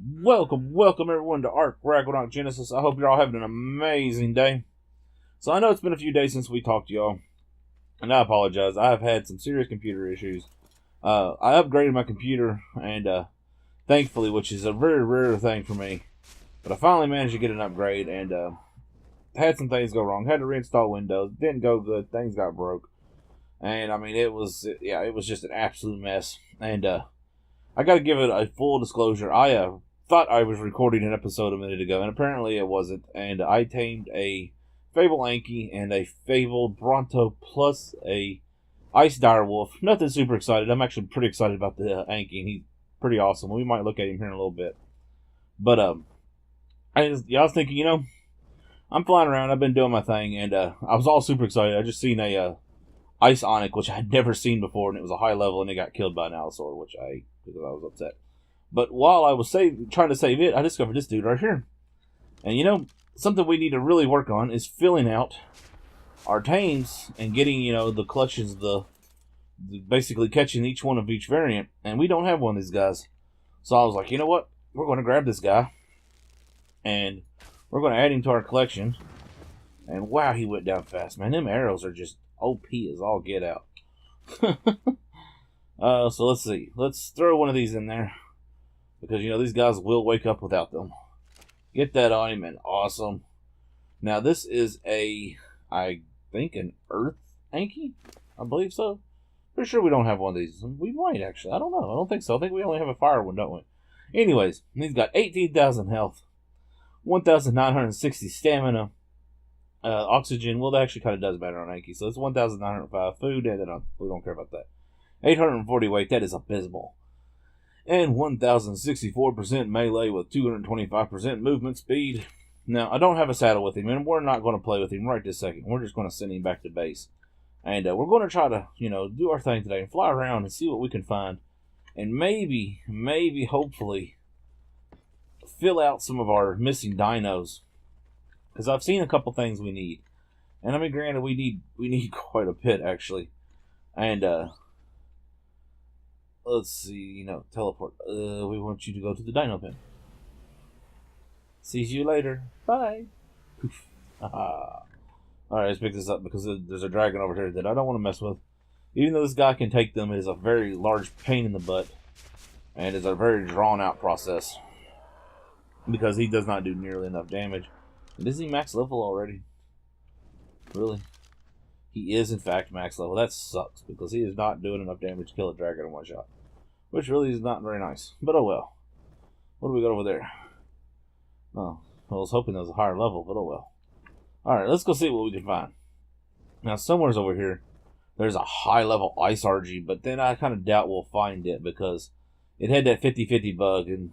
Welcome everyone to Ragnarok Genesis. I hope you're all having an amazing day. So I know it's been a few days since we talked to y'all, and I apologize. I've had some serious computer issues. I upgraded my computer, and thankfully, which is a very rare thing for me, but I finally managed to get an upgrade, and had some things go wrong. Had to reinstall Windows. Didn't go good. Things got broke, and I mean it was just an absolute mess. And I got to give it a full disclosure. I thought I was recording an episode a minute ago, and apparently it wasn't. And I tamed a Fable Anki and a Fabled Bronto plus a Ice Direwolf. Nothing super excited. I'm actually pretty excited about the Anki, and he's pretty awesome. We might look at him here in a little bit. But I was thinking, I'm flying around. I've been doing my thing, and I was all super excited. I just seen a Ice Onyx, which I had never seen before, and it was a high level, and it got killed by an Allosaur, which I ate because I was upset. But while I was trying to save it, I discovered this dude right here. And something we need to really work on is filling out our tames and getting, the clutches, basically catching each one of each variant. And we don't have one of these guys. So I was like, you know what? We're going to grab this guy, and we're going to add him to our collection. And wow, he went down fast, man. Them arrows are just OP as all get out. So let's see. Let's throw one of these in there, because these guys will wake up without them. Get that on him, and awesome. Now this is I think an Earth Anki. I believe so. Pretty sure we don't have one of these. We might actually. I don't know. I don't think so. I think we only have a fire one, don't we? Anyways, he's got 18,000 health, 1,960 stamina. Oxygen, well, that actually kind of does matter on Anki. So it's 1,905 food, and then we don't care about that. 840 weight, that is abysmal. And 1,064% melee with 225% movement speed. Now, I don't have a saddle with him, and we're not going to play with him right this second. We're just going to send him back to base. And we're going to try to, do our thing today and fly around and see what we can find. And maybe, hopefully, fill out some of our missing dinos. Because I've seen a couple things we need. And I mean, granted, we need quite a bit, actually. And, let's see, teleport. We want you to go to the dino pen. See you later. Bye. Alright, let's pick this up, because there's a dragon over here that I don't want to mess with. Even though this guy can take them, it is a very large pain in the butt. And it's a very drawn-out process, because he does not do nearly enough damage. And is he max level already? Really? He is, in fact, max level. That sucks, because he is not doing enough damage to kill a dragon in one shot. Which really is not very nice. But oh well. What do we got over there? Oh, I was hoping there was a higher level, but oh well. Alright, let's go see what we can find. Now, somewhere's over here, there's a high level ice RG, but then I kind of doubt we'll find it, because it had that 50-50 bug, and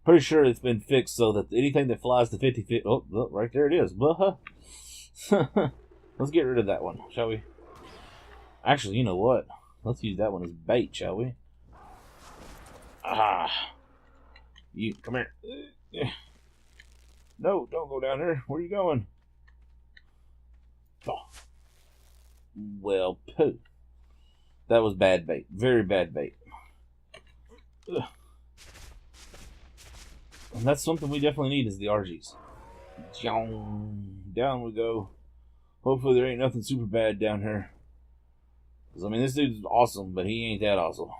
pretty sure it's been fixed so that anything that flies to 50-50... Oh, look, right there it is. Let's get rid of that one, shall we? Actually, you know what? Let's use that one as bait, shall we? Ah. You, come here. No, don't go down there. Where are you going? Oh. Well, poo. That was bad bait. Very bad bait. Ugh. And that's something we definitely need, is the RGs. Down we go. Hopefully there ain't nothing super bad down here. Because, I mean, this dude's awesome, but he ain't that awesome.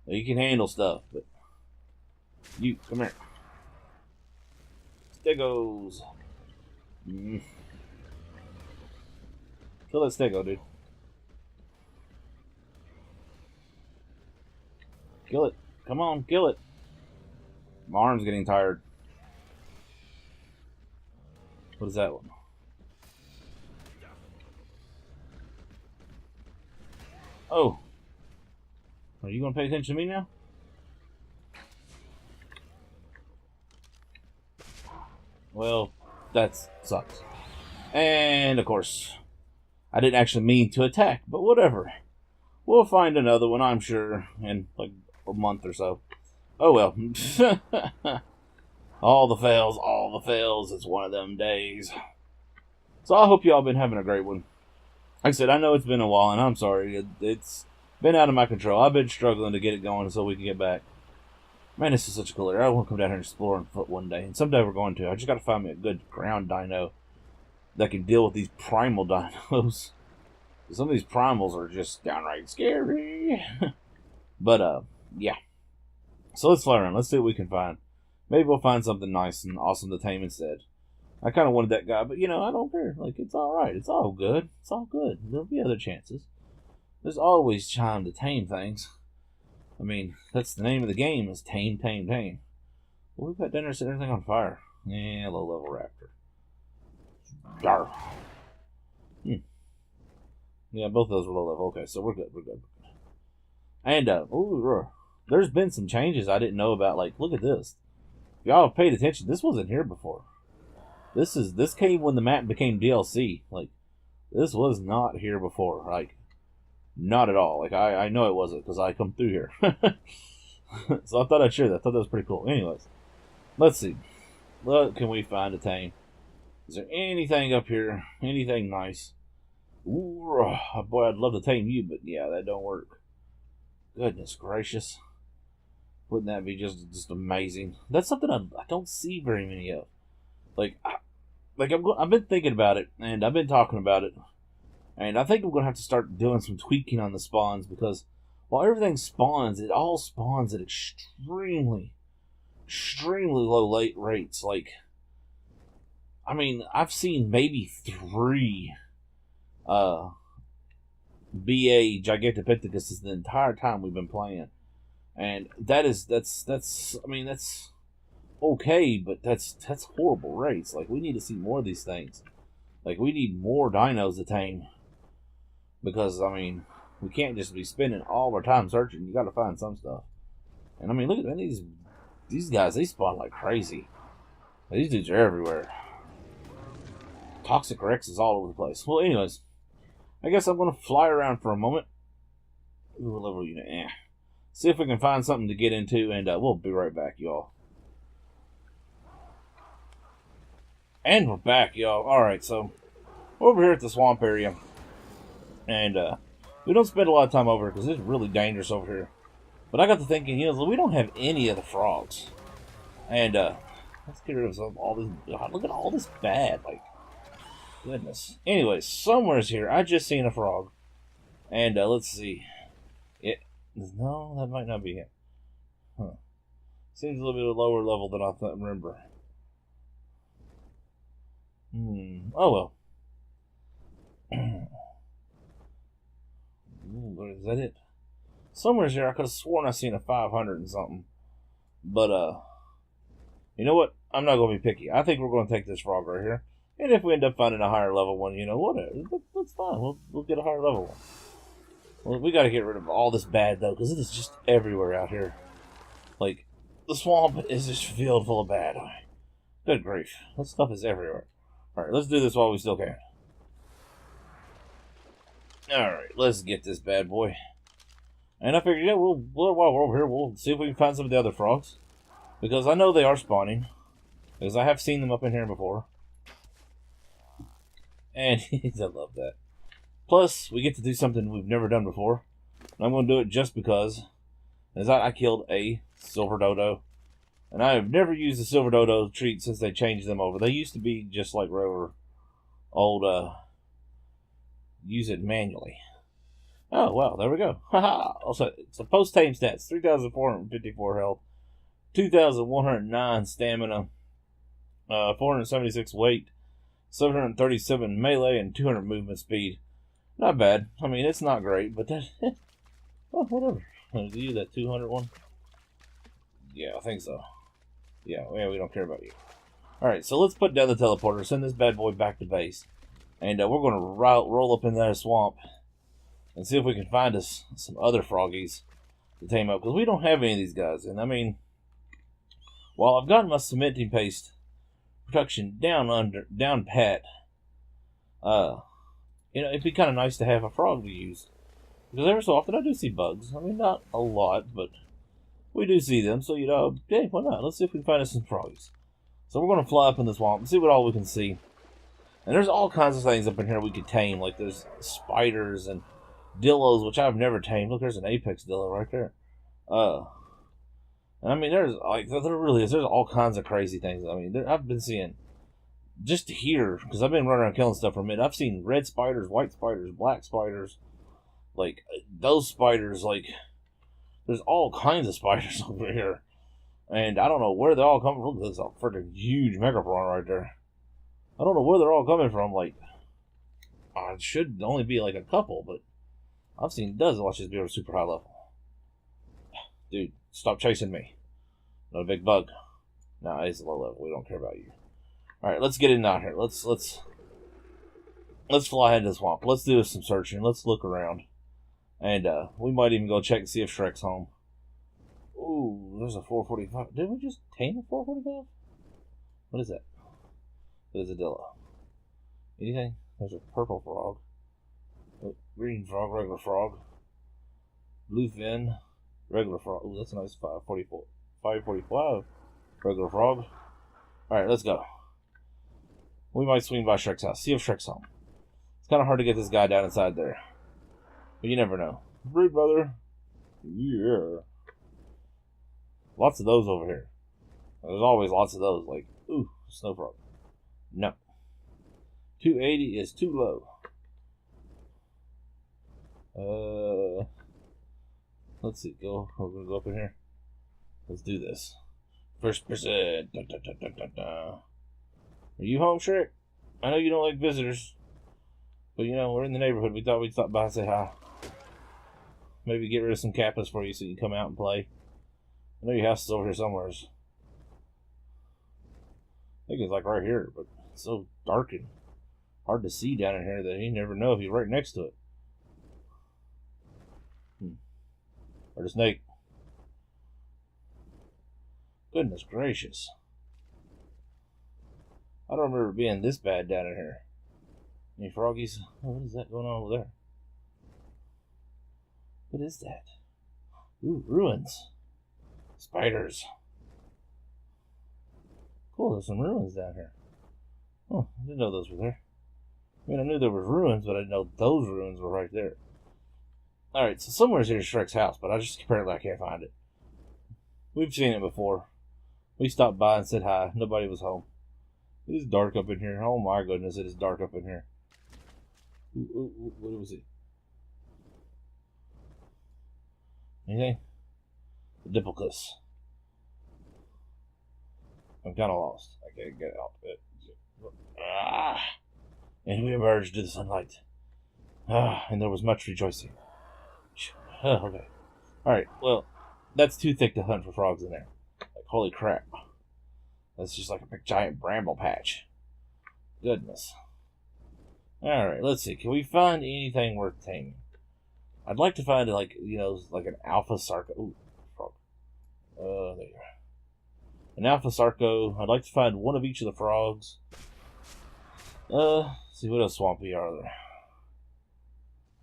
He can handle stuff, but... You, come here. Stegos. Kill that Stego, dude. Kill it. Come on, kill it. My arm's getting tired. What is that one? Oh. Are you going to pay attention to me now? Well, that sucks. And, of course, I didn't actually mean to attack, but whatever. We'll find another one, I'm sure, in like a month or so. Oh well. All the fails. It's one of them days. So I hope y'all been having a great one. Like I said, I know it's been a while, and I'm sorry. It's been out of my control. I've been struggling to get it going so we can get back. Man, this is such a cool area. I want to come down here and explore on foot one day. And someday we're going to. I just got to find me a good ground dino that can deal with these primal dinos. Some of these primals are just downright scary. But, yeah. So let's fly around. Let's see what we can find. Maybe we'll find something nice and awesome to tame instead. I kind of wanted that guy, but, you know, I don't care. Like, it's alright. It's all good. It's all good. There'll be other chances. There's always time to tame things. I mean, that's the name of the game, is tame, tame, tame. Well, we've got dinner setting everything on fire. Yeah, low-level raptor. Yarr. Yeah, both of those were low-level. Okay, so we're good, we're good. And, ooh, there's been some changes I didn't know about. Like, look at this. Y'all have paid attention. This wasn't here before. This came when the map became DLC. Like, this was not here before. Like, not at all. Like, I know it wasn't because I come through here. So I thought I'd share that. I thought that was pretty cool. Anyways, let's see. What can we find to tame? Is there anything up here? Anything nice? Ooh, boy, I'd love to tame you, but yeah, that don't work. Goodness gracious. Wouldn't that be just amazing? That's something I don't see very many of. Like, I've been thinking about it, and I've been talking about it. And I think I'm going to have to start doing some tweaking on the spawns, because while everything spawns, it all spawns at extremely low rates. Like, I mean, I've seen maybe 3 BA Gigantopithecus the entire time we've been playing. And that's okay, but that's horrible rates. Like, we need to see more of these things. Like, we need more dinos to tame. Because, I mean, we can't just be spending all our time searching. You gotta find some stuff. And, I mean, look at these guys. They spawn like crazy. These dudes are everywhere. Toxic Rex is all over the place. Well, anyways, I guess I'm gonna fly around for a moment. Ooh, level unit. See if we can find something to get into, and we'll be right back, y'all. And we're back, y'all. Alright, so we're over here at the swamp area. And we don't spend a lot of time over here because it's really dangerous over here. But I got to thinking, you know, we don't have any of the frogs. And let's get rid of all this. God, look at all this bad. Like, goodness. Anyways, somewhere's here. I just seen a frog. And let's see. No, that might not be it. Huh. Seems a little bit lower level than I remember. Oh well. Ooh, is that it? Somewhere's here. I could have sworn I seen a 500 and something. But, you know what? I'm not going to be picky. I think we're going to take this frog right here. And if we end up finding a higher level one, you know, whatever. That's fine. We'll get a higher level one. Well, we got to get rid of all this bad, though, because it is just everywhere out here. Like, the swamp is just filled full of bad. Good grief. That stuff is everywhere. Alright, let's do this while we still can. Alright, let's get this bad boy. And I figured, yeah, while we're over here, we'll see if we can find some of the other frogs. Because I know they are spawning. Because I have seen them up in here before. And I love that. Plus, we get to do something we've never done before. And I'm going to do it just because. As I killed a silver dodo. And I have never used the silver dodo treat since they changed them over. They used to be just like regular old, use it manually. Oh, well, there we go. Haha. Also, it's a post-tame stats. 3,454 health. 2,109 stamina. 476 weight. 737 melee and 200 movement speed. Not bad. I mean, it's not great, but that, well, whatever. Is you that 200 one? Yeah, I think so. Yeah, we don't care about you. Alright, so let's put down the teleporter, send this bad boy back to base. And we're going to roll up in that swamp and see if we can find us some other froggies to tame up. Because we don't have any of these guys. And I mean, while I've gotten my cementing paste production down pat, you know, it'd be kind of nice to have a frog to use. Because every so often I do see bugs. I mean, not a lot, but we do see them. So, you know, hey, why not? Let's see if we can find us some froggies. So we're going to fly up in the swamp and see what all we can see. And there's all kinds of things up in here we could tame. Like there's spiders and dillos, which I've never tamed. Look, there's an apex dillo right there. And And I mean, there's like there really is. There's all kinds of crazy things. I mean, I've been seeing just here because I've been running around killing stuff for a minute. I've seen red spiders, white spiders, black spiders, like those spiders. Like there's all kinds of spiders over here, and I don't know where they all come from. There's a freaking huge megaprawn right there. I don't know where they're all coming from. Like it should only be like a couple, but I've seen dozens. Watch this be a super high level. Dude, stop chasing me. Not a big bug. No, it's a low level. We don't care about you. Alright, let's get in out here. Let's fly into the swamp. Let's do some searching. Let's look around. And we might even go check and see if Shrek's home. Ooh, there's a 445. Did we just tame a 445? What is that? What is a Dilla? Anything? There's a purple frog. Oh, green frog, regular frog. Blue fin, regular frog. Ooh, that's a nice 544. 545. Regular frog. Alright, let's go. We might swing by Shrek's house. See if Shrek's home. It's kind of hard to get this guy down inside there. But you never know. Brood brother. Yeah. Lots of those over here. There's always lots of those. Like, ooh, snow frog. No. 280 is too low. Let's see. We're gonna go up in here. Let's do this. First person. Dun, dun, dun, dun, dun, dun. Are you home, Shrek? I know you don't like visitors, but you know, we're in the neighborhood. We thought we'd stop by and say hi. Maybe get rid of some Kappas for you so you can come out and play. I know your house is over here somewhere. I think it's like right here, but it's so dark and hard to see down in here that you never know if you're right next to it. Or the snake. Goodness gracious. I don't remember it being this bad down in here. Any froggies? Oh, what is that going on over there? What is that? Ooh, ruins. Spiders. Cool, there's some ruins down here. Oh, I didn't know those were there. I mean, I knew there were ruins, but I didn't know those ruins were right there. Alright, so somewhere's here Shrek's house, but apparently I can't find it. We've seen it before. We stopped by and said hi. Nobody was home. It is dark up in here. Oh my goodness, it is dark up in here. Ooh, what was it? Anything? The Diplodocus. I'm kind of lost. I can't get out of it. And we emerged to the sunlight. And there was much rejoicing. Okay. Alright, well, that's too thick to hunt for frogs in there. Like, holy crap. That's just like a big giant bramble patch. Goodness. Alright, let's see. Can we find anything worth taming? I'd like to find, like, you know, like an alpha sarco. Ooh, frog. There you are. An alpha sarco. I'd like to find one of each of the frogs. Let's see, what else swampy are there?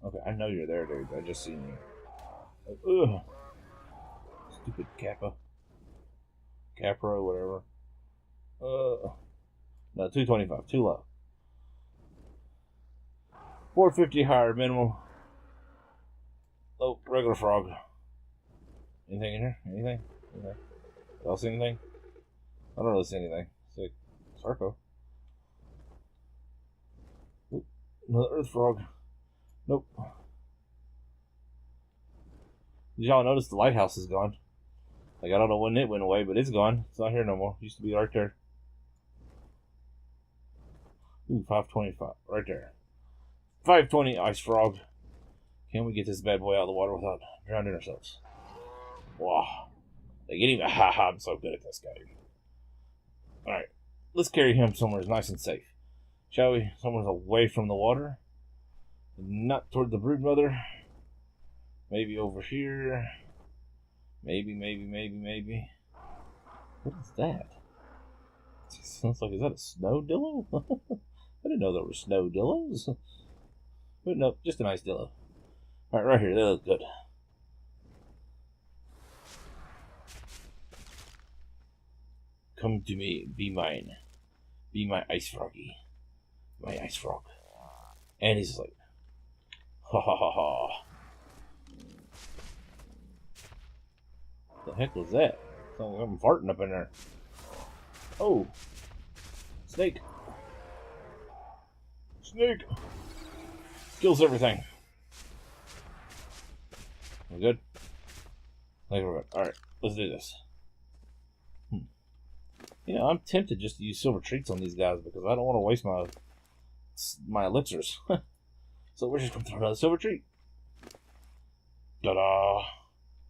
Okay, I know you're there, dude. I just seen you. Ugh. Stupid Kappa. Capra, whatever. No, 225. Too low. 450 higher minimum. Oh, regular frog. Anything in here? Anything? Y'all see anything? I don't really see anything. Sick. Sarco. Oop, another earth frog. Nope. Did y'all notice the lighthouse is gone? Like, I don't know when it went away, but it's gone. It's not here no more. It used to be right there. Ooh, 525. Right there. 520 ice frog. Can we get this bad boy out of the water without drowning ourselves? Wow. They get even. Haha, I'm so good at this guy. Alright. Let's carry him somewhere nice and safe. Shall we? Somewhere away from the water. Not toward the brood mother. Maybe over here. Maybe. What is that? It sounds like, is that a snow dillo? I didn't know there were snow dillos. But no, just a nice dillo. Alright, right here. That looks good. Come to me. Be mine. Be my ice froggy. My ice frog. And he's like, ha ha ha ha. What the heck was that? Sounds like I'm farting up in there. Oh. Snake. Snake. Kills everything. We good? I think we're good. Alright, let's do this. You know, I'm tempted just to use silver treats on these guys because I don't want to waste my elixirs. So we're just going to throw another silver treat. Ta-da!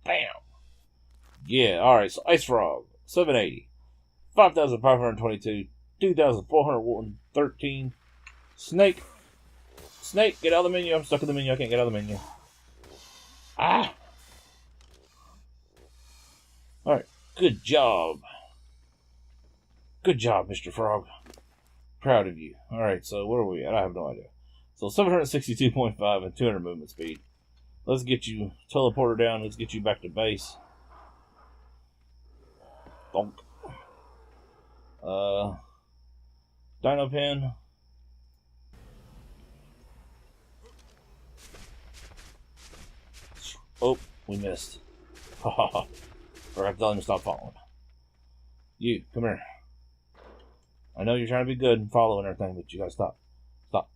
Bam! Yeah, alright, so Ice Frog, 780. 5,522. 2,413. Snake. Snake, get out of the menu. I'm stuck in the menu. I can't get out of the menu. Ah! Alright, good job. Good job, Mr. Frog. Proud of you. Alright, so where are we at? I have no idea. So 762.5 and 200 movement speed. Let's get you teleporter down. Let's get you back to base. Donk. Dino pin. Oh, we missed. Ha ha ha. Or I have to tell him to stop following. You, come here. I know you're trying to be good and following everything, but you gotta stop. Stop.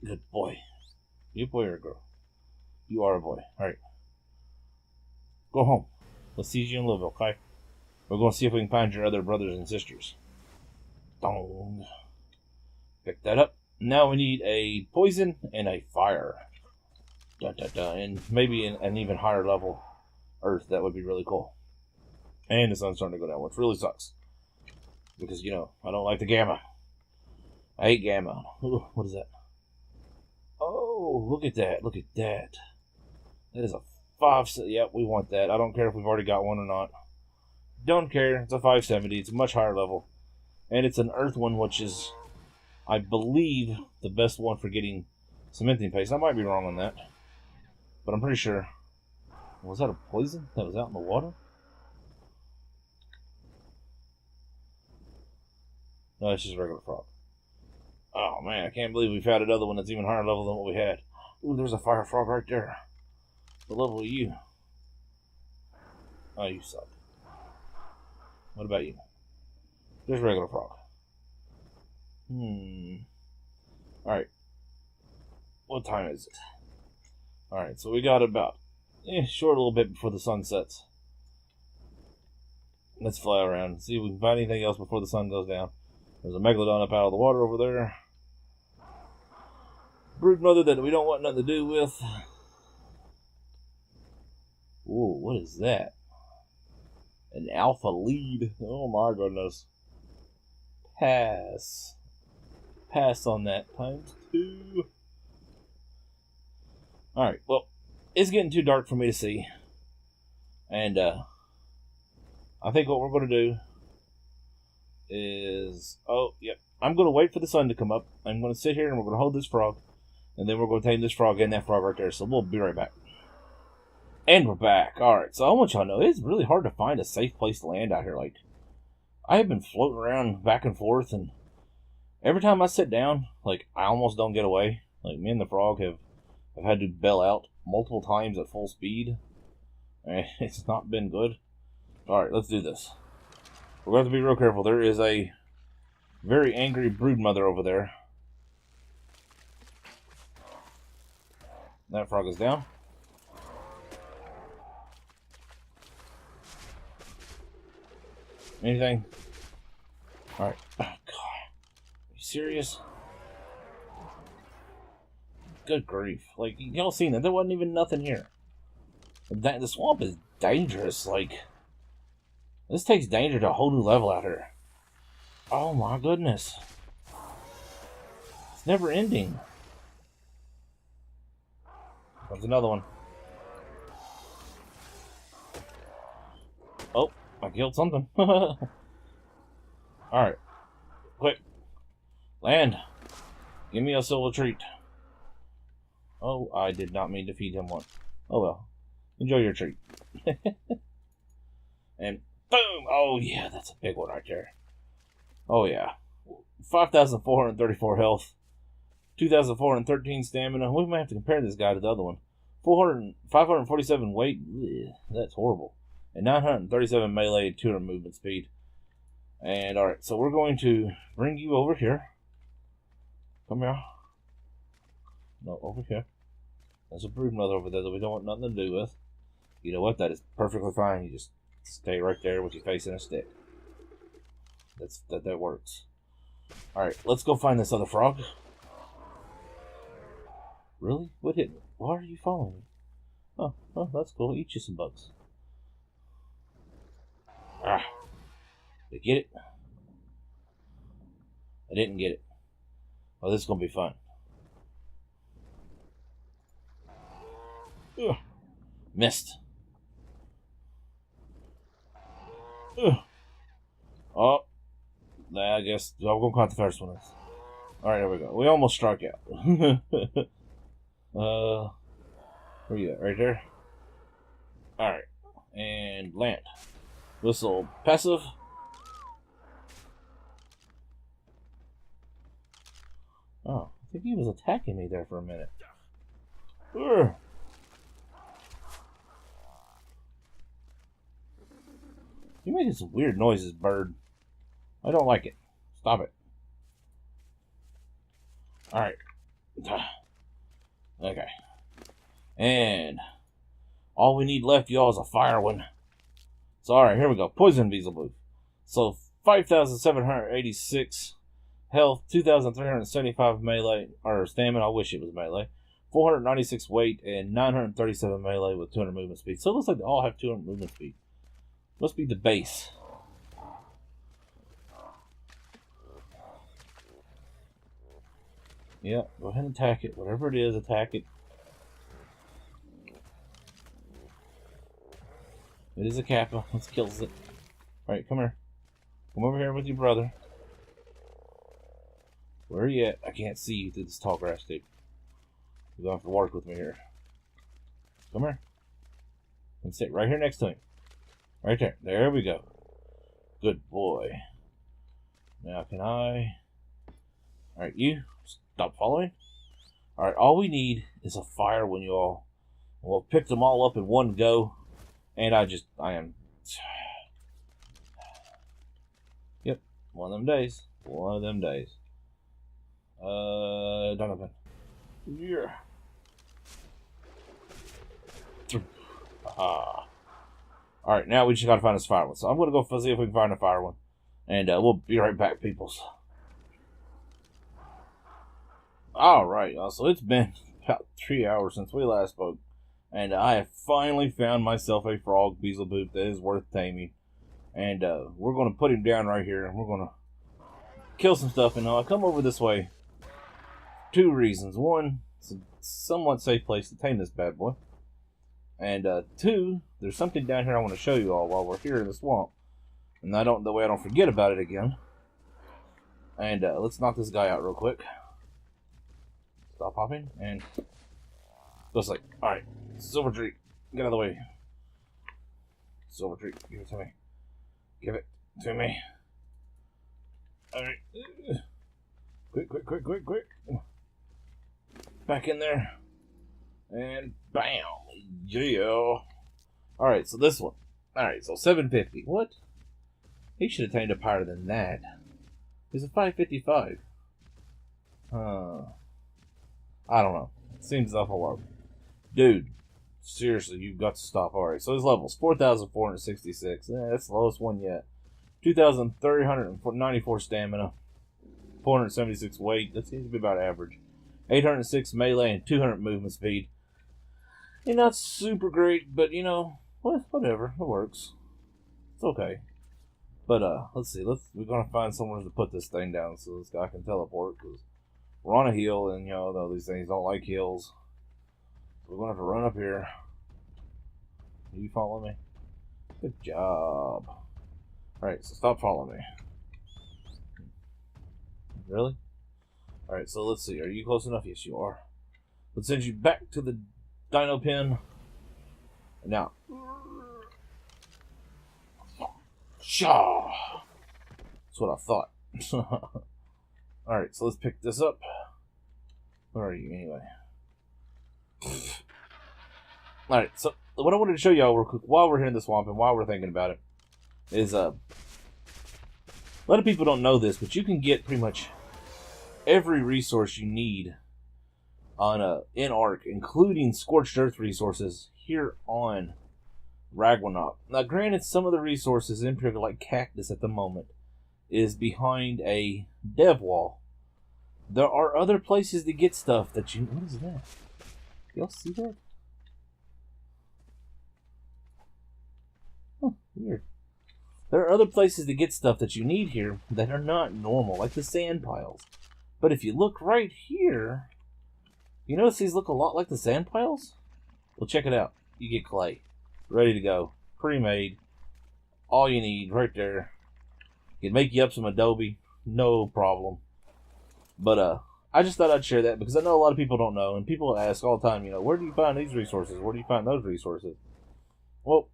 Good boy. You a boy or a girl? You are a boy. Alright. Go home. We'll see you in Louisville, okay? We're going to see if we can find your other brothers and sisters. Dong. Pick that up. Now we need a poison and a fire. Dun, dun, dun. And maybe an even higher level earth. That would be really cool. And the sun's starting to go down, which really sucks. Because, you know, I don't like the gamma. I hate gamma. Ooh, what is that? Oh, look at that. Look at that. That is a 5... Yep, we want that. I don't care if we've already got one or not. Don't care. It's a 570. It's a much higher level. And it's an earth one, which is, I believe, the best one for getting cementing paste. I might be wrong on that. But I'm pretty sure. Was that a poison that was out in the water? No, it's just a regular frog. Oh man, I can't believe we found another one that's even higher level than what we had. Ooh, there's a fire frog right there. The level of you. Oh, you suck. What about you? There's a regular frog. Alright. What time is it? Alright, so we got about short a little bit before the sun sets. Let's fly around and see if we can find anything else before the sun goes down. There's a megalodon up out of the water over there. Broodmother that we don't want nothing to do with. Ooh, what is that? An alpha lead. Oh my goodness. Pass. Pass on that ×2. Alright, well, it's getting too dark for me to see. And, I think what we're going to do is... Oh, yep. I'm going to wait for the sun to come up. I'm going to sit here and we're going to hold this frog. And then we're going to tame this frog and that frog right there. So we'll be right back. And we're back. Alright, so I want y'all to know, it's really hard to find a safe place to land out here. Like, I have been floating around back and forth, and every time I sit down, like, I almost don't get away. Like, me and the frog have had to bail out multiple times at full speed. And it's not been good. Alright, let's do this. We're going to have to be real careful. There is a very angry broodmother over there. That frog is down. Anything? Alright. Oh, God. Are you serious? Good grief. Like, y'all seen that? There wasn't even nothing here. The swamp is dangerous. Like, this takes danger to a whole new level out here. Oh, my goodness. It's never ending. There's another one. Oh, I killed something. Alright. Quick. Land. Give me a silver treat. Oh, I did not mean to feed him one. Oh well. Enjoy your treat. And boom! Oh yeah, that's a big one right there. Oh yeah. 5,434 health. 2,413 stamina. We might have to compare this guy to the other one. 547 weight. Ugh, that's horrible. and 937 melee and 200 movement speed. And alright, so we're going to bring you over here. Come here. No, over here. There's a brood mother over there that we don't want nothing to do with. You know what? That is perfectly fine. You just stay right there with your face in a stick. That works. Alright, let's go find this other frog. Really? What hit me? Why are you following me? Oh, that's cool. Eat you some bugs. Ah. Did I get it? I didn't get it. Oh, this is going to be fun. Ugh. Missed. Ugh. Oh. Nah, I guess I'm going to count the first one. Alright, there we go. We almost struck out. Where you at? Right there? Alright. And land. Whistle passive. Oh, I think he was attacking me there for a minute. Urgh. You're making some weird noises, bird. I don't like it. Stop it. Alright. Okay. And all we need left, y'all, is a fire one. So, alright, here we go. Poison Weasel Blue. So, 5,786 health, 2,375 melee, or stamina. I wish it was melee. 496 weight, and 937 melee with 200 movement speed. So, it looks like they all have 200 movement speed. Must be the base. Yeah, go ahead and attack it. Whatever it is, attack it. It is a kappa. Let's kill it. Alright, come here. Come over here with your brother. Where are you at? I can't see you through this tall grass tape. You're going to have to work with me here. Come here. And sit right here next to him. Right there. There we go. Good boy. Now can I... Alright, you. Stop following. Alright, all we need is a fire one, y'all. We'll pick them all up in one go. And I am... Yep. One of them days. One of them days. Donovan. Yeah. Alright, now we just gotta find this fire one. So I'm gonna go see if we can find a fire one. And we'll be right back, peoples. Alright, so it's been about 3 hours since we last spoke. And I have finally found myself a frog weasel boot that is worth taming. And we're going to put him down right here. And we're going to kill some stuff. And I come over this way. 2 reasons. 1, it's a somewhat safe place to tame this bad boy. And 2, there's something down here I want to show you all while we're here in the swamp. And that way I don't forget about it again. And let's knock this guy out real quick. Stop hopping. And just like, alright. Silver tree, get out of the way. Silver tree, give it to me. Give it to me. Alright. Quick. Back in there. And bam. Yeah. Alright, so this one. Alright, so 750. What? He should have tamed up higher than that. He's a 555. I don't know. It seems awful low. Dude. Seriously, you've got to stop. Alright, so his level's 4,466. That's the lowest one yet. 2,394 stamina. 476 weight. That seems to be about average. 806 melee and 200 movement speed. You're not super great, but you know, whatever. It works. It's okay. But let's see. We're gonna find somewhere to put this thing down so this guy can teleport. Cause we're on a hill, and you know these things don't like hills. We're going to have to run up here. You follow me? Good job. Alright, so stop following me. Really? Alright, so let's see. Are you close enough? Yes, you are. Let's send you back to the dino pen. Now. Shaw! That's what I thought. Alright, so let's pick this up. Where are you anyway? Alright, so what I wanted to show y'all real quick while we're here in the swamp and while we're thinking about it is a lot of people don't know this, but you can get pretty much every resource you need on in Ark, including scorched earth resources here on Ragnarok. Now, granted, some of the resources, in particular like cactus at the moment, is behind a dev wall. There are other places to get stuff that you... What is that? Y'all see that? Huh, weird. There are other places to get stuff that you need here that are not normal, like the sand piles. But if you look right here, you notice these look a lot like the sand piles? Well, check it out. You get clay. Ready to go. Pre-made. All you need right there. You can make you up some adobe. No problem. But, I just thought I'd share that because I know a lot of people don't know. And people ask all the time, you know, where do you find these resources? Where do you find those resources? Well,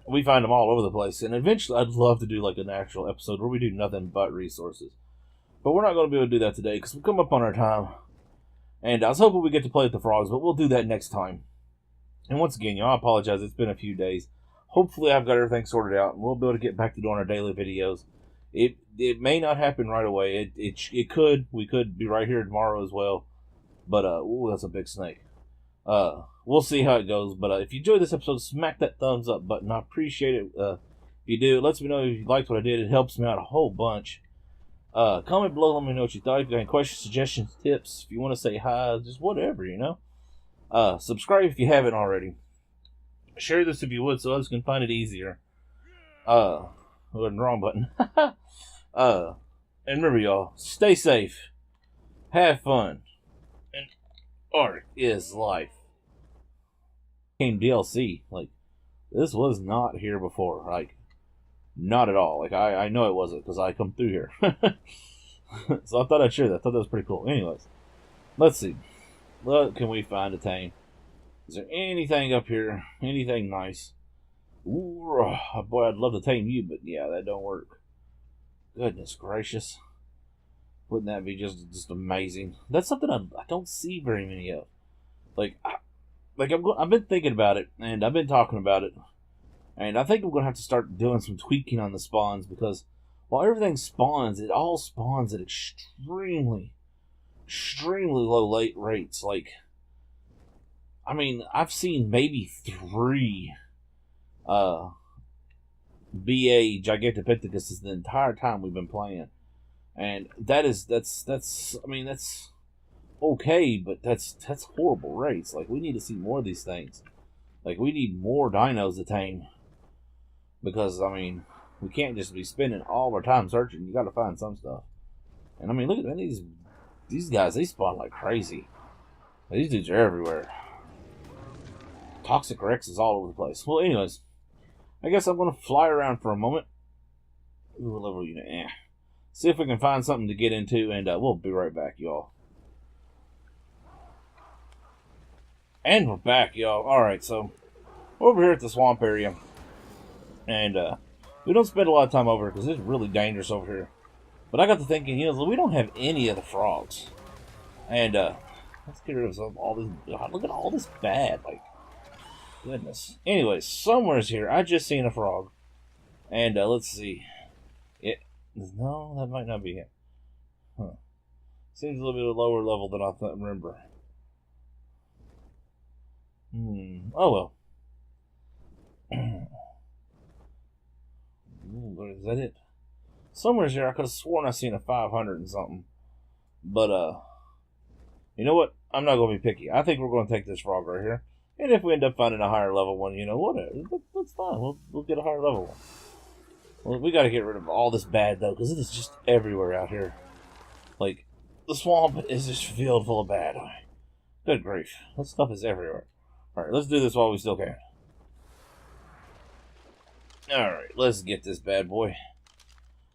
we find them all over the place. And eventually I'd love to do like an actual episode where we do nothing but resources. But we're not going to be able to do that today because we've come up on our time. And I was hoping we get to play with the frogs, but we'll do that next time. And once again, y'all, I apologize. It's been a few days. Hopefully I've got everything sorted out and we'll be able to get back to doing our daily videos. It may not happen right away. It could. We could be right here tomorrow as well. But, ooh, that's a big snake. We'll see how it goes. But if you enjoyed this episode, smack that thumbs up button. I appreciate it. If you do, it lets me know if you liked what I did. It helps me out a whole bunch. Comment below, let me know what you thought. If you got any questions, suggestions, tips, if you want to say hi, just whatever, you know. Subscribe if you haven't already. Share this if you would so others can find it easier. Wrong button. And remember, y'all, stay safe, have fun, and art is life. Came DLC, like, this was not here before, like, not at all. Like, I know it wasn't, because I come through here. So I thought I'd share that. I thought that was pretty cool. Anyways, let's see. What can we find to tame? Is there anything up here? Anything nice? Ooh, boy, I'd love to tame you, but yeah, that don't work. Goodness gracious. Wouldn't that be just amazing? That's something I don't see very many of. I've been thinking about it, and I've been talking about it. And I think I'm going to have to start doing some tweaking on the spawns, because while everything spawns, it all spawns at extremely low rates. Like, I mean, I've seen maybe 3 BA Gigantopithecus the entire time we've been playing. And that's okay, but that's horrible rates. Like, we need to see more of these things. Like, we need more dinos to tame. Because, I mean, we can't just be spending all our time searching. You gotta find some stuff. And I mean, look at these guys, they spawn like crazy. These dudes are everywhere. Toxic Rex is all over the place. Well, anyways, I guess I'm gonna fly around for a moment. Ooh, level unit, see if we can find something to get into, and we'll be right back, y'all. And we're back, y'all. Alright, so we're over here at the swamp area. And we don't spend a lot of time over here because it's really dangerous over here. But I got to thinking, you know, we don't have any of the frogs. And let's get rid of all this. God, look at all this bad. Like, goodness. Anyways, somewhere's here. I just seen a frog. And let's see. No, that might not be it. Huh. Seems a little bit lower level than I remember. Oh well. Ooh, is that it? Somewhere's here. I could have sworn I seen a 500 and something. But, you know what? I'm not going to be picky. I think we're going to take this frog right here. And if we end up finding a higher level one, you know, whatever. That's fine. We'll get a higher level one. Well, we got to get rid of all this bad, though, because it is just everywhere out here. Like, the swamp is just filled full of bad. Good grief. That stuff is everywhere. Alright, let's do this while we still can. Alright, let's get this bad boy.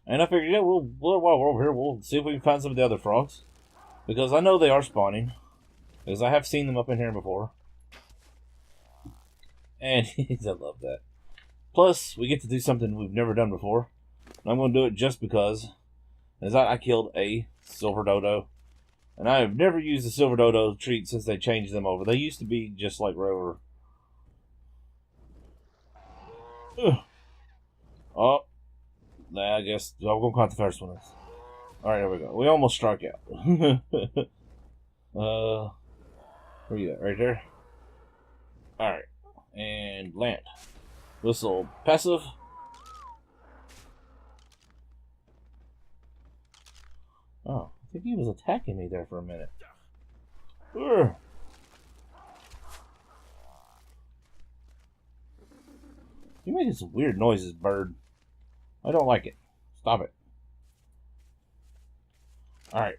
And I figured, yeah, while we're over here, we'll see if we can find some of the other frogs. Because I know they are spawning. Because I have seen them up in here before. And I love that. Plus, we get to do something we've never done before. And I'm going to do it just because. As I killed a silver dodo. And I have never used the silver dodo treat since they changed them over. They used to be just like rover. Oh, I guess I'm gonna count the first one. Alright, there we go. We almost struck out. Where you at? Right there? Alright. And land. Whistle passive. Oh, I think he was attacking me there for a minute. Urgh. You're making some weird noises, bird. I don't like it. Stop it. Alright.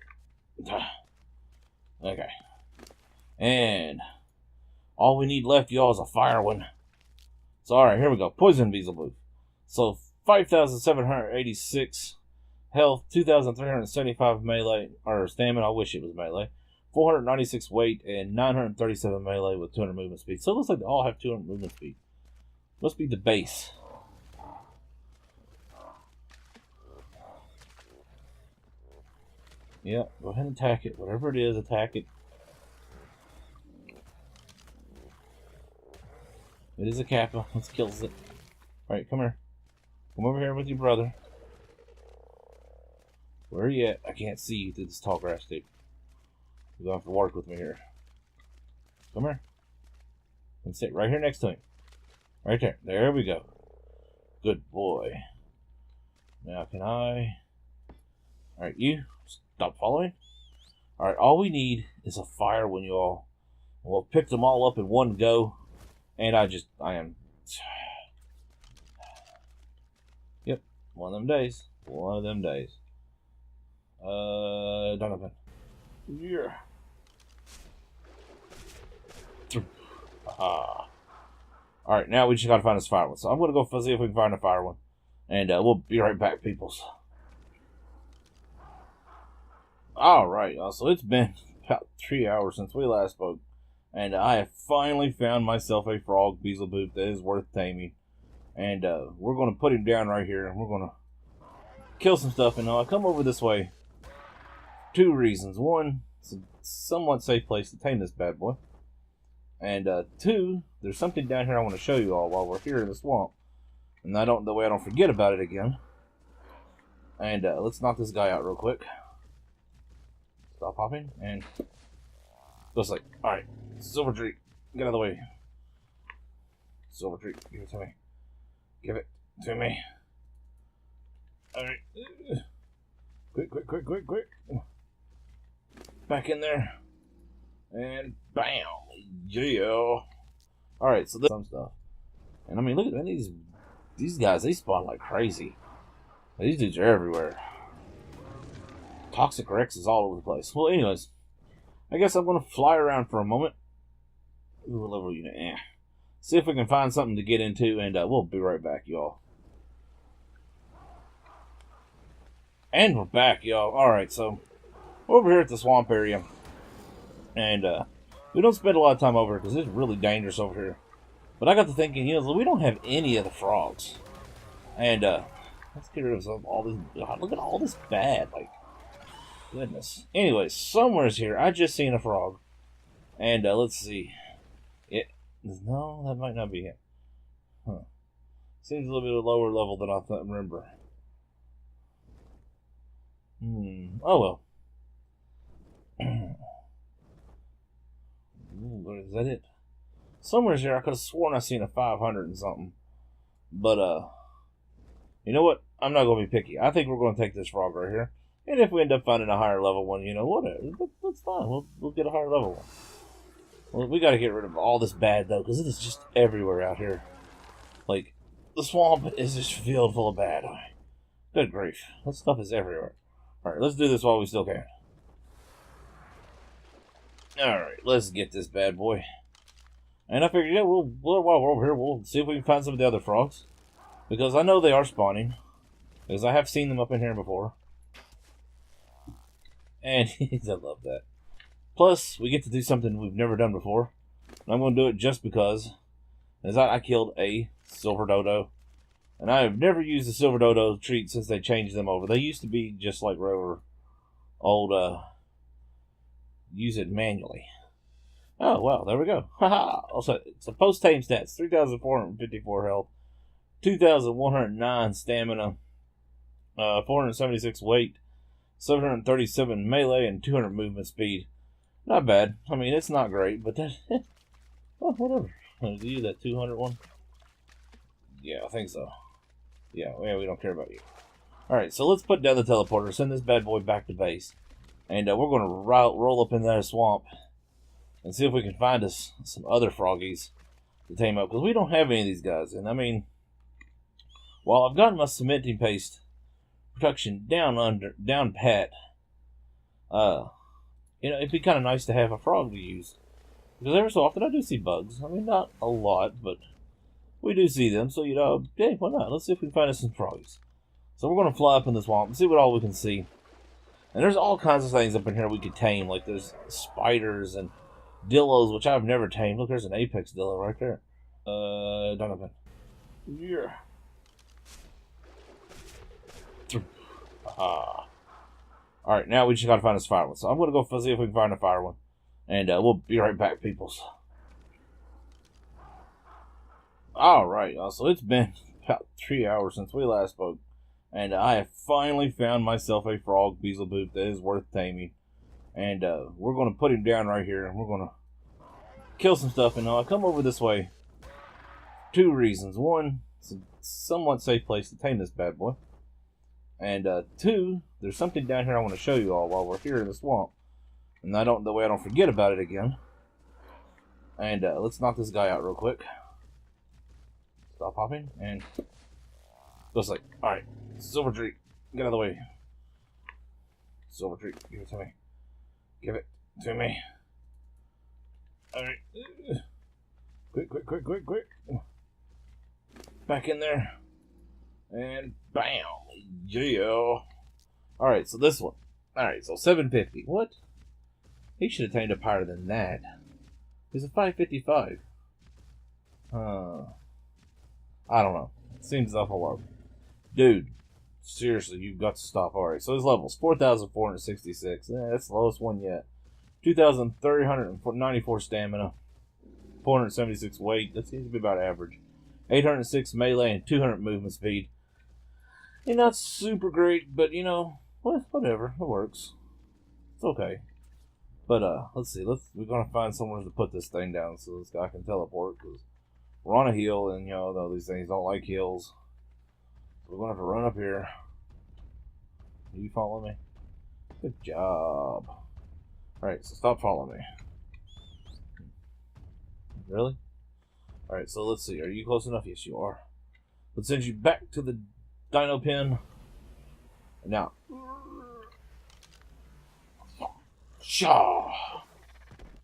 Okay. And all we need left, y'all, is a fire one. So, alright, here we go. Poison Beelzebub. So, 5,786 health, 2,375 melee, or stamina. I wish it was melee. 496 weight, and 937 melee with 200 movement speed. So, it looks like they all have 200 movement speed. Must be the base. Yeah, go ahead and attack it. Whatever it is, attack it. It is a Kappa. Let's kill it. Alright, come here. Come over here with your brother. Where are you at? I can't see you through this tall grass stick. You're going to have to work with me here. Come here. And sit right here next to him. Right there. There we go. Good boy. Now can I... Alright, you. Stop following. Alright, all we need is a fire one, y'all. We'll pick them all up in one go. And I am... Yep. One of them days. One of them days. Donovan. Yeah. Alright, now we just gotta find this fire one. So I'm gonna go see if we can find a fire one. And we'll be right back, peoples. Alright, y'all. So it's been about 3 hours since we last spoke. And I have finally found myself a frog Beelzebub that is worth taming. And we're going to put him down right here. And we're going to kill some stuff. And I come over this way. 2 reasons. 1, it's a somewhat safe place to tame this bad boy. And 2, there's something down here I want to show you all while we're here in the swamp. And that way I don't forget about it again. And let's knock this guy out real quick. Stop hopping. And just like, alright. Silver tree, get out of the way. Silver tree, give it to me. Give it to me. Alright. Quick, quick, quick, quick, quick. Back in there. And bam. Yeah. Alright, so this some stuff. And I mean, look at these guys, they spawn like crazy. These dudes are everywhere. Toxic Rex is all over the place. Well, anyways, I guess I'm going to fly around for a moment. Ooh, level unit. See if we can find something to get into, and we'll be right back, y'all. And we're back, y'all. Alright, so we're over here at the swamp area. And we don't spend a lot of time over here because it's really dangerous over here. But I got to thinking, you know, we don't have any of the frogs. And let's get rid of all this. God, look at all this bad. Like, goodness. Anyways, somewhere's here. I just seen a frog. And let's see. No, that might not be it. Huh. Seems a little bit lower level than I remember. Oh well. Ooh, is that it? Somewhere's here. I could have sworn I seen a 500 and something. But you know what? I'm not going to be picky. I think we're going to take this frog right here. And if we end up finding a higher level one, you know, whatever. That's fine. We'll get a higher level one. Well, we got to get rid of all this bad, though, because it is just everywhere out here. Like, the swamp is just filled full of bad. Good grief. That stuff is everywhere. Alright, let's do this while we still can. Alright, let's get this bad boy. And I figured, yeah, while we're over here, we'll see if we can find some of the other frogs. Because I know they are spawning. Because I have seen them up in here before. And I love that. Plus, we get to do something we've never done before. And I'm going to do it just because. As I killed a silver dodo. And I have never used the silver dodo treat since they changed them over. They used to be just like regular old, use it manually. Oh, well, there we go. Haha. Also, it's a post-tame stats. 3,454 health. 2,109 stamina, 476 weight, 737 melee, and 200 movement speed. Not bad. I mean, it's not great, but that, well, whatever. Do you that 200 one? Yeah, I think so. Yeah, we don't care about you. Alright, so let's put down the teleporter, send this bad boy back to base. And we're going to roll up in that swamp and see if we can find us some other froggies to tame up. Because we don't have any of these guys. And I mean, while I've gotten my cementing paste production down pat, it'd be kind of nice to have a frog to use. Because every so often I do see bugs. I mean, not a lot, but we do see them. So, hey, why not? Let's see if we can find us some froggies. So we're going to fly up in the swamp and see what all we can see. And there's all kinds of things up in here we could tame. Like there's spiders and dillos, which I've never tamed. Look, there's an apex dillo right there. Donovan. Yeah. Alright, now we just got to find this fire one. So I'm going to go see if we can find a fire one. And we'll be right back, peoples. Alright, so it's been about 3 hours since we last spoke. And I have finally found myself a frog beelzebub that is worth taming. And we're going to put him down right here. And we're going to kill some stuff. And I come over this way. 2 reasons. 1, it's a somewhat safe place to tame this bad boy. And 2, there's something down here I want to show you all while we're here in the swamp. And that way I don't forget about it again. And let's knock this guy out real quick. Stop hopping. And just like, alright. Silver tree, get out of the way. Silver tree, give it to me. Give it to me. Alright. Quick. Back in there. And bam. Yeah. Alright, so this one. Alright, so 750. What? He should have tamed up higher than that. He's a 555. I don't know. Seems awful low. Dude. Seriously, you've got to stop. Alright, so his level's 4,466. That's the lowest one yet. 2,394 stamina. 476 weight. That seems to be about average. 806 melee and 200 movement speed. And not super great, but whatever. It works. It's okay. But let's see. We're gonna find somewhere to put this thing down so this guy can teleport. Because we're on a hill, and though these things don't like hills. We're going to have to run up here. You follow me? Good job. Alright, so stop following me. Really? Alright, so let's see. Are you close enough? Yes, you are. Let's send you back to the dino pen. Now. Shaw!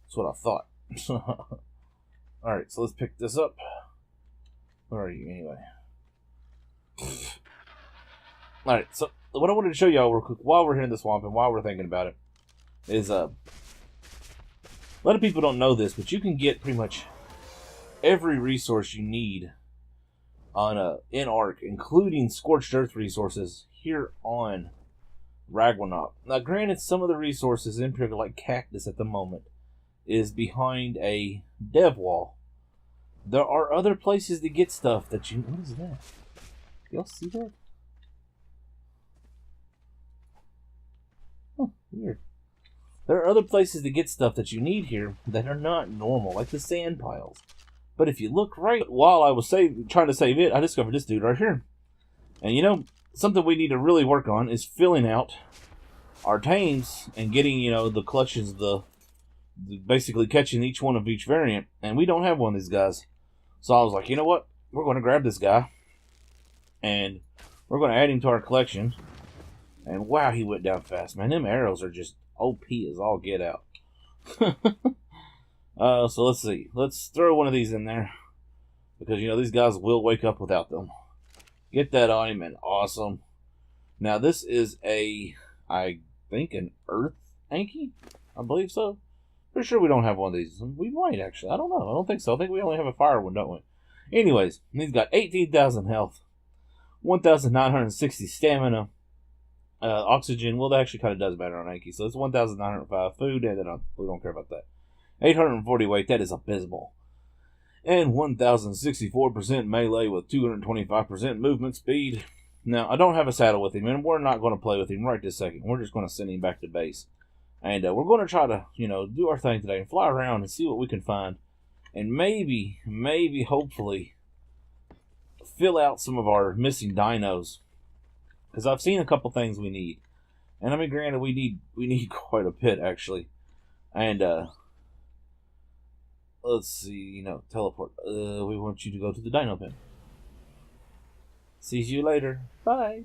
That's what I thought. Alright, so let's pick this up. Where are you anyway? Alright, so what I wanted to show y'all real quick while we're here in the swamp and while we're thinking about it is a lot of people don't know this, but you can get pretty much every resource you need on in Ark, including scorched earth resources here on Ragnarok. Now granted, some of the resources in particular, like cactus at the moment, is behind a dev wall. There are other places to get stuff that you... What is that? Y'all see that? Huh, weird. There are other places to get stuff that you need here that are not normal, like the sand piles. But if you look right, while I was trying to save it, I discovered this dude right here. And something we need to really work on is filling out our tames and getting, the collections, basically catching each one of each variant. And we don't have one of these guys. So I was like, you know what? We're going to grab this guy. And we're going to add him to our collection. And wow, he went down fast, man. Them arrows are just OP as all get out. So let's see. Let's throw one of these in there. Because, these guys will wake up without them. Get that on him, and awesome. Now, this is I think, an earth Anki? I believe so. Pretty sure we don't have one of these. We might, actually. I don't know. I don't think so. I think we only have a fire one, don't we? Anyways, he's got 18,000 health. 1,960 stamina. Oxygen, well, that actually kind of does matter on Anki. So it's 1,905 food, and then we don't care about that. 840 weight, that is abysmal. and 1064% melee with 225% movement speed. Now, I don't have a saddle with him, and we're not going to play with him right this second. We're just going to send him back to base. And we're going to try to, do our thing today and fly around and see what we can find. And maybe, hopefully, fill out some of our missing dinos. Because I've seen a couple things we need. And I mean, granted, we need quite a bit, actually. And, let's see, teleport. We want you to go to the dino pen. See you later. Bye.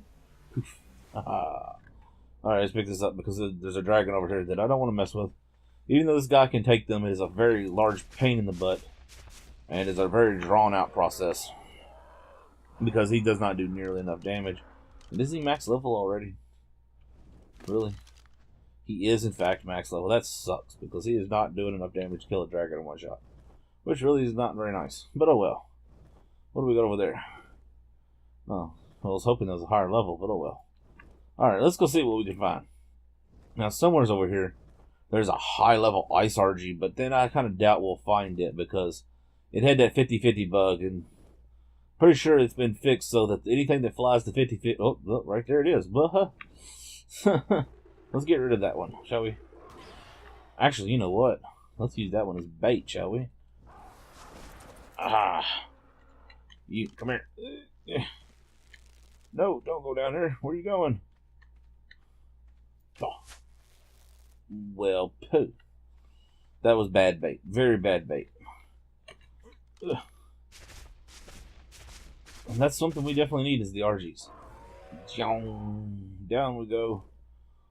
Alright, let's pick this up because there's a dragon over here that I don't want to mess with. Even though this guy can take them, it is a very large pain in the butt. And it's a very drawn-out process. Because he does not do nearly enough damage. And is he max level already? Really? He is, in fact, max level. That sucks, because he is not doing enough damage to kill a dragon in one shot. Which really is not very nice. But oh well. What do we got over there? Oh, I was hoping there was a higher level, but oh well. Alright, let's go see what we can find. Now, somewhere's over here, there's a high-level ice RG, but then I kind of doubt we'll find it, because it had that 50-50 bug, and pretty sure it's been fixed so that anything that flies to 50-50... Oh, look, right there it is. Let's get rid of that one, shall we? Actually, you know what? Let's use that one as bait, shall we? Ah. You, come here. No, don't go down there. Where are you going? Oh. Well, poo. That was bad bait. Very bad bait. Ugh. And that's something we definitely need is the RGs. Down we go.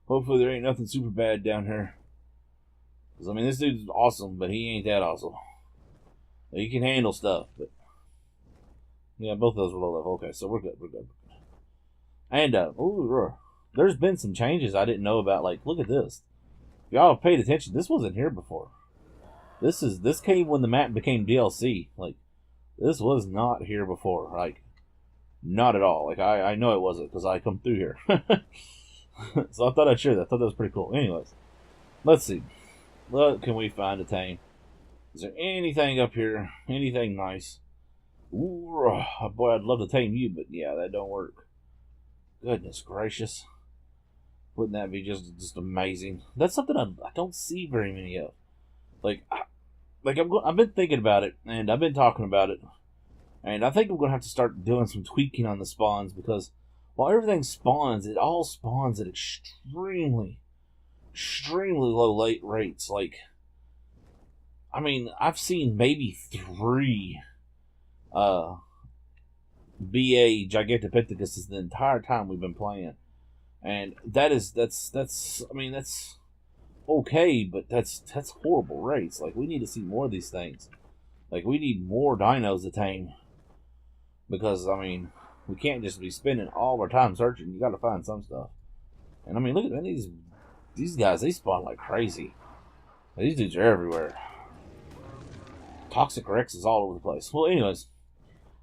Hopefully there ain't nothing super bad down here. Because, I mean, this dude's awesome, but he ain't that awesome. He can handle stuff, but... Yeah, both of those were low level. Okay, so we're good, And, ooh, there's been some changes I didn't know about. Like, look at this. If y'all have paid attention, this wasn't here before. This came when the map became DLC. Like, this was not here before. Like, not at all. Like, I know it wasn't, because I come through here. So I thought I'd share that. I thought that was pretty cool. Anyways, let's see. What can we find to tame? Is there anything up here? Anything nice? Ooh, boy, I'd love to tame you, but yeah, that don't work. Goodness gracious. Wouldn't that be just amazing? That's something I don't see very many of. I've been thinking about it, and I've been talking about it, and I think I'm going to have to start doing some tweaking on the spawns, because while everything spawns, it all spawns at extremely low rates. Like, I mean, I've seen maybe 3 BA Gigantopithecus the entire time we've been playing. And that's okay, but that's horrible rates. Like, we need to see more of these things. Like, we need more dinos to tame. Because, I mean, we can't just be spending all our time searching. You gotta find some stuff. And I mean, look at these guys, they spawn like crazy. These dudes are everywhere. Toxic Rex is all over the place. Well, anyways,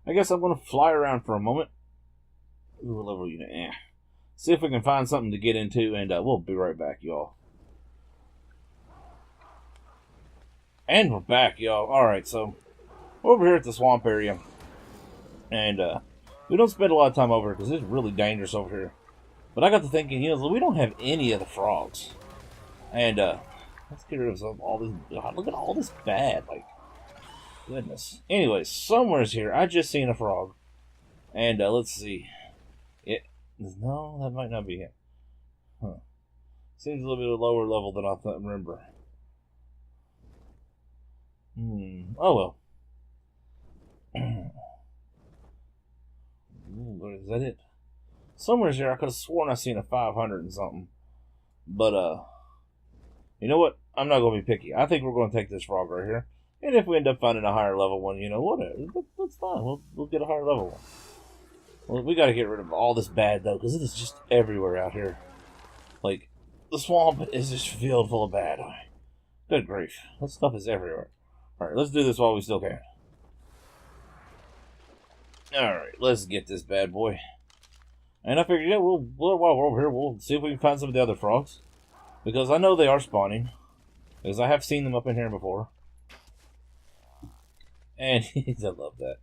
I guess I'm gonna fly around for a moment. Ooh, level unit, see if we can find something to get into, and we'll be right back, y'all. And we're back, y'all. Alright, so we're over here at the swamp area. And we don't spend a lot of time over here because it's really dangerous over here. But I got to thinking, we don't have any of the frogs. And let's get rid of all this. God, look at all this bad. Like, goodness. Anyways, somewhere's here. I just seen a frog. And let's see. No, that might not be it. Huh. Seems a little bit lower level than I remember. Oh well. Ooh, is that it? Somewhere's here. I could have sworn I seen a 500 and something. But, you know what? I'm not going to be picky. I think we're going to take this frog right here. And if we end up finding a higher level one, whatever. That's fine. We'll get a higher level one. Well, we got to get rid of all this bad, though, because it is just everywhere out here. Like, the swamp is just filled full of bad. Good grief. That stuff is everywhere. Alright, let's do this while we still can. Alright, let's get this bad boy. And I figured, while we're over here, we'll see if we can find some of the other frogs. Because I know they are spawning. Because I have seen them up in here before. And I love that.